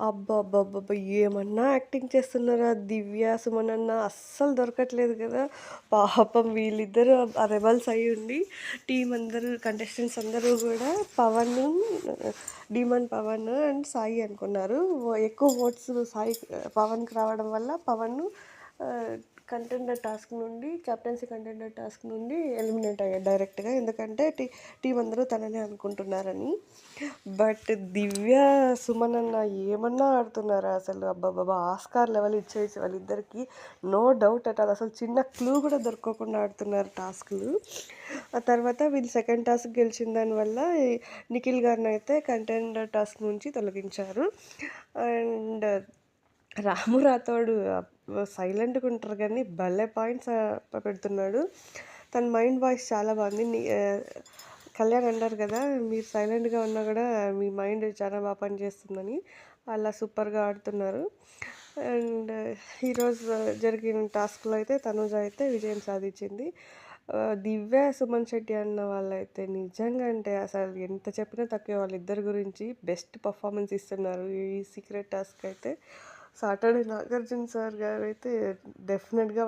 అబ్బబ్బబ్బబ్బా! ఏమన్నా యాక్టింగ్ చేస్తున్నారా? దివ్య, సుమనన్న అస్సలు దొరకట్లేదు కదా! పాపం వీళ్ళిద్దరూ రెబెల్స్ అయ్యుండి టీమ్ అందరూ కంటెస్టెంట్స్ అందరూ గూడా డీమన్ పవన్ అండ్ సాయి అనుకున్నారు. ఎక్కువ ఓట్స్ పవన్‌కి రావడం వల్ల పవన్ ఆహ్, కంటెండర్ టాస్క్ నుండి కెప్టెన్సీ కంటెండర్ టాస్క్ నుండి ఎలిమినేట్ అయ్యాడు డైరెక్ట్‌గా. ఎందుకంటే టీమ్ అందరూ తననే అనుకుంటున్నారని. బట్ దివ్య, సుమన్ అన్న ఏమన్నా ఆడుతున్నారా అసలు? అబ్బబ్బబ్బా! ఆస్కార్ లెవెల్ ఇచ్చేయొచ్చు వాళ్ళిద్దరికీ. No doubt at all. అసలు చిన్న క్లూ కూడా దొరకకుండా ఆడుతున్నారు టాస్క్‌లు. ఆ తర్వాత వీళ్ళు సెకండ్ టాస్క్ గెలిచిన దానివల్ల నిఖిల్ గారినైతే కంటెండర్ టాస్క్ నుంచి తొలగించారు. అండ్ రాము రాథోడు సైలెంట్‌గా ఉంటారు కానీ భలే పాయింట్స్ పెడుతున్నాడు. తన మైండ్ వాయిస్ చాలా బాగుంది. కళ్యాణ్ అన్నారు కదా, మీరు సైలెంట్‌గా ఉన్నా కూడా మీ మైండ్ చాలా బాగా పనిచేస్తుందని. అలా సూపర్‌గా ఆడుతున్నారు. అండ్ ఈరోజు జరిగిన టాస్క్‌లో అయితే తనూజ అయితే విజయం సాధించింది. దివ్య, సుమన్ శెట్టి అన్న వాళ్ళైతే నిజంగా అంటే అసలు ఎంత చెప్పినా తక్కువే వాళ్ళిద్దరి గురించి. బెస్ట్ పర్ఫార్మెన్స్ ఇస్తున్నారు ఈ సీక్రెట్ టాస్క్ అయితే. సాటర్డే నాగార్జున సార్ గారైతే డెఫినెట్‌గా